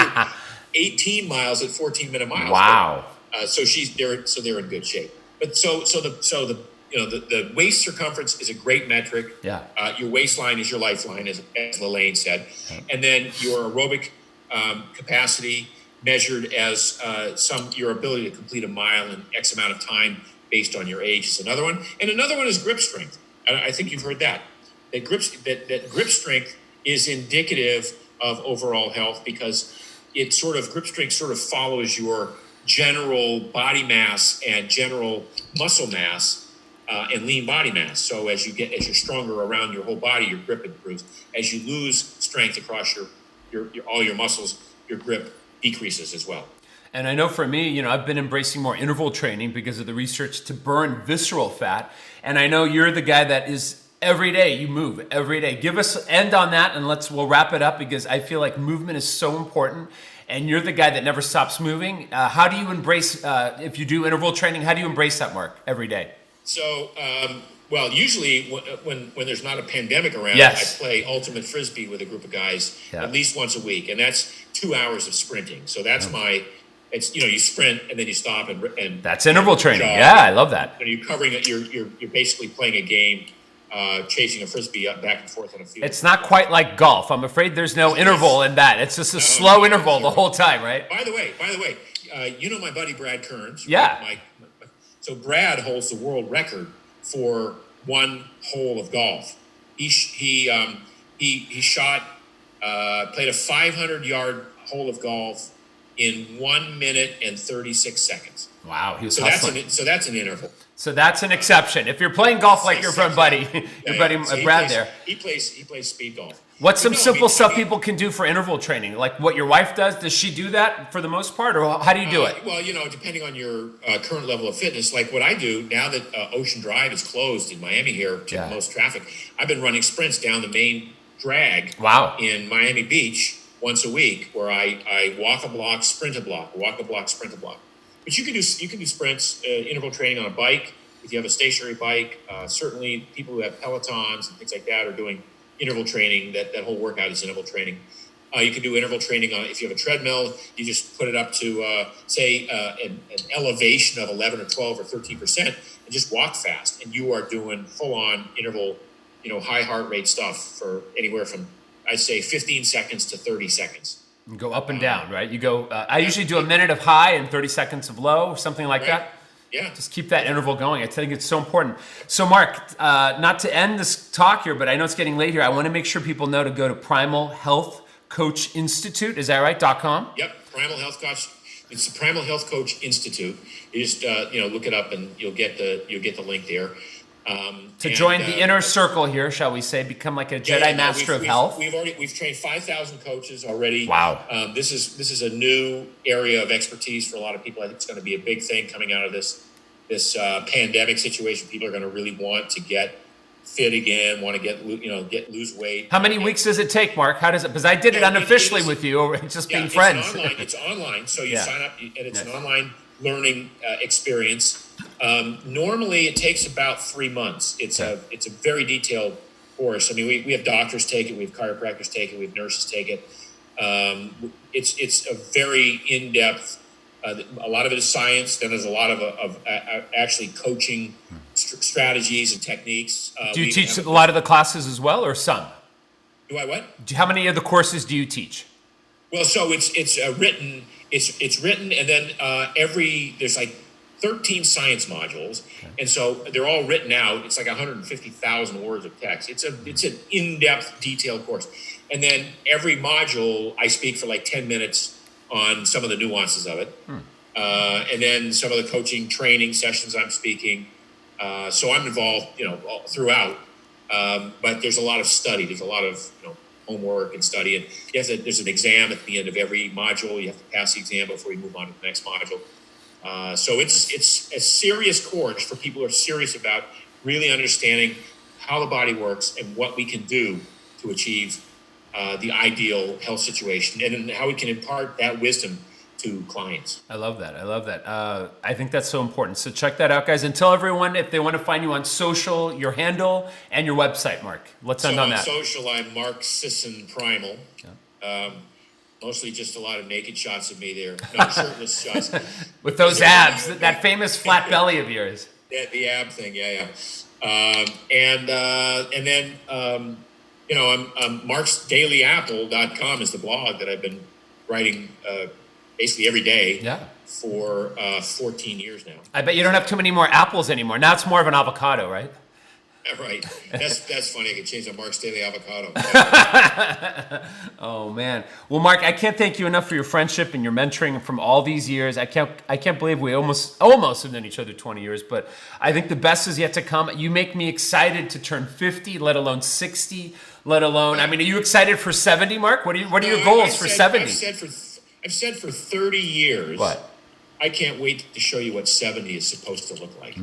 18 miles at 14-minute miles. Wow. But, so they're in good shape. But the waist circumference is a great metric. Yeah. Your waistline is your lifeline, as Lelaine said. Okay. And then your aerobic capacity measured as your ability to complete a mile in X amount of time based on your age is another one. And another one is grip strength. I think you've heard that grip strength is indicative of overall health because grip strength sort of follows your general body mass and general muscle mass and lean body mass. So as you're stronger around your whole body, your grip improves. As you lose strength across your all your muscles, your grip decreases as well. And I know for me, I've been embracing more interval training because of the research to burn visceral fat. And I know you're the guy that is every day, you move every day. Give us end on that and we'll wrap it up because I feel like movement is so important. And you're the guy that never stops moving. How do you embrace, if you do interval training, how do you embrace that, Mark, every day? So, usually when there's not a pandemic around, yes. I play ultimate frisbee with a group of guys at least once a week. And that's 2 hours of sprinting. So that's you sprint and then you stop and that's interval training. Yeah, I love that. And you're covering it. You're basically playing a game, chasing a frisbee up back and forth on a field. It's not quite like golf. I'm afraid there's no interval in that. It's just a slow interval the whole time, right? By the way, my buddy Brad Kearns. Yeah. So Brad holds the world record for one hole of golf. He shot, played a 500-yard hole of golf in 1 minute and 36 seconds. Wow, he was hustling. So that's an interval. So that's an exception. If you're playing golf like your friend buddy, Brad there. He plays speed golf. What's some simple stuff people can do for interval training? Like what your wife does? Does she do that for the most part, or how do you do it? Well, depending on your current level of fitness, like what I do now that Ocean Drive is closed in Miami here to most traffic, I've been running sprints down the main drag in Miami Beach once a week, where I walk a block, sprint a block, walk a block, sprint a block. But you can do sprints, interval training on a bike if you have a stationary bike. Certainly, people who have Pelotons and things like that are doing interval training. That whole workout is interval training. You can do interval training if you have a treadmill. You just put it up to an elevation of 11 or 12 or 13%, and just walk fast. And you are doing full-on interval, high heart rate stuff for anywhere from, I'd say, 15 seconds to 30 seconds. You go up and down, right? You go. I usually do a minute of high and 30 seconds of low, something like that. Yeah. Just keep that interval going. I think it's so important. So, Mark, not to end this talk here, but I know it's getting late here. I want to make sure people know to go to Primal Health Coach Institute. Is that right? .com? Yep. Primal Health Coach. It's the Primal Health Coach Institute. You just look it up and you'll get the link there. To join the inner circle here, shall we say, become like a Jedi Master of Health. We've trained 5,000 coaches already. Wow. This is a new area of expertise for a lot of people. I think it's going to be a big thing coming out of this pandemic situation. People are going to really want to get fit again, want to lose weight. How many weeks does it take, Mark? How does it? Because I did it unofficially with you, or just being friends. It's online, so you sign up, and it's an online learning experience. Normally, it takes about 3 months. It's a very detailed course. I mean, we have doctors take it, we have chiropractors take it, we have nurses take it. It's a very in-depth. A lot of it is science. Then there's a lot of actually coaching strategies and techniques. Do you teach a lot of the classes as well, or some? Do I what? How many of the courses do you teach? Well, so it's written. It's written, and then there's like 13 science modules, and so they're all written out. It's like 150,000 words of text. It's an in-depth, detailed course, and then every module I speak for like 10 minutes on some of the nuances of it, and then some of the coaching training sessions I'm speaking. So I'm involved, throughout. But there's a lot of study. There's a lot of homework and study, and there's an exam at the end of every module. You have to pass the exam before you move on to the next module. So it's a serious course for people who are serious about really understanding how the body works and what we can do to achieve the ideal health situation, and then how we can impart that wisdom to clients. I love that. I think that's so important. So check that out, guys, and tell everyone if they want to find you on social, your handle and your website, Mark. Let's end on that. On social, I'm Mark Sisson Primal. Yeah. Mostly just a lot of naked shots of me there. No, shirtless shots. With those abs, that famous flat belly of yours. The ab thing, yeah. And then marksdailyapple.com is the blog that I've been writing basically every day for 14 years now. I bet you don't have too many more apples anymore. Now it's more of an avocado, right? Right. That's funny. I could change the Mark's Daily Avocado. Oh man. Well, Mark, I can't thank you enough for your friendship and your mentoring from all these years. I can't believe we almost have known each other 20 years, but I think the best is yet to come. You make me excited to turn 50, let alone 60, let alone. I mean, are you excited for 70, Mark? What are your goals for 70? I've said for 30 years. What? I can't wait to show you what 70 is supposed to look like.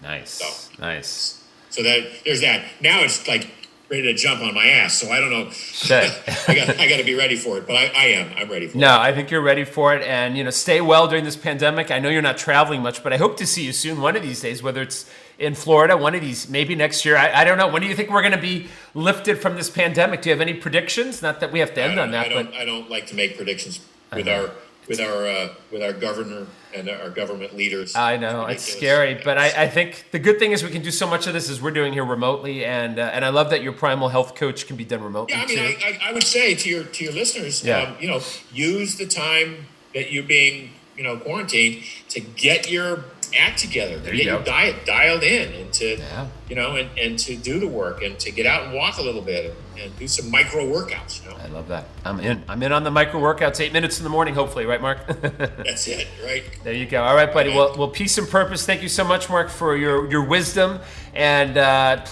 Nice. Nice. So there's that. Now it's like ready to jump on my ass. So I don't know. I got to be ready for it. But I am. I'm ready for it. No, I think you're ready for it. And, stay well during this pandemic. I know you're not traveling much, but I hope to see you soon one of these days, whether it's in Florida, one of these, maybe next year. I don't know. When do you think we're going to be lifted from this pandemic? Do you have any predictions? Not that we have to end on that. I don't like to make predictions with our governor and our government leaders. I know it's scary, but I think the good thing is we can do so much of this as we're doing here remotely, and I love that your Primal Health Coach can be done remotely. Yeah, I mean, too. I would say to your listeners, use the time that you're being quarantined to get your act together, to get your diet dialed in, and to and to do the work, and to get out and walk a little bit, and do some micro workouts. I love that. I'm in on the micro workouts. 8 minutes in the morning, hopefully, right, Mark? That's it, right? There you go. All right, buddy. Well, peace and purpose. Thank you so much, Mark, for your wisdom, and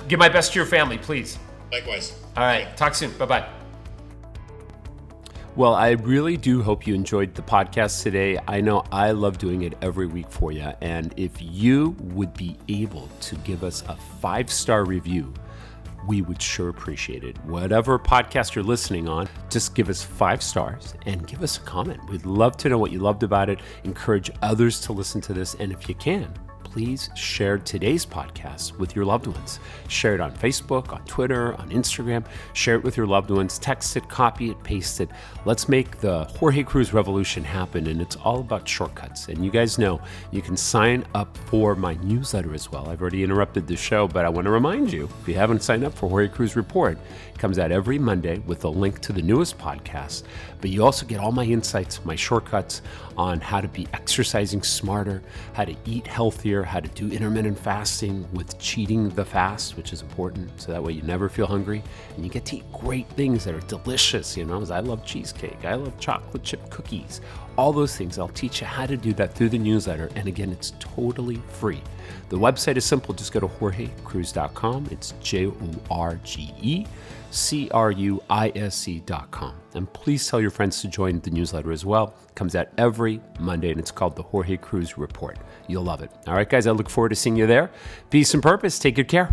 give my best to your family, please. Likewise. All right. Talk soon. Bye-bye. Well, I really do hope you enjoyed the podcast today. I know I love doing it every week for you. And if you would be able to give us a 5-star review, we would sure appreciate it. Whatever podcast you're listening on, just give us 5 stars and give us a comment. We'd love to know what you loved about it. Encourage others to listen to this. And if you can, please share today's podcast with your loved ones. Share it on Facebook, on Twitter, on Instagram. Share it with your loved ones. Text it, copy it, paste it. Let's make the Jorge Cruz revolution happen. And it's all about shortcuts. And you guys know you can sign up for my newsletter as well. I've already interrupted the show, but I want to remind you, if you haven't signed up for Jorge Cruz Report, it comes out every Monday with a link to the newest podcast. But you also get all my insights, my shortcuts on how to be exercising smarter, how to eat healthier, hear how to do intermittent fasting with cheating the fast, which is important. So that way you never feel hungry and you get to eat great things that are delicious. As I love cheesecake, I love chocolate chip cookies, all those things. I'll teach you how to do that through the newsletter. And again, it's totally free. The website is simple. Just go to jorgecruz.com. It's JORGECRUISE.com. And please tell your friends to join the newsletter as well. It comes out every Monday, and it's called the Jorge Cruz Report. You'll love it. All right, guys, I look forward to seeing you there. Peace and purpose. Take good care.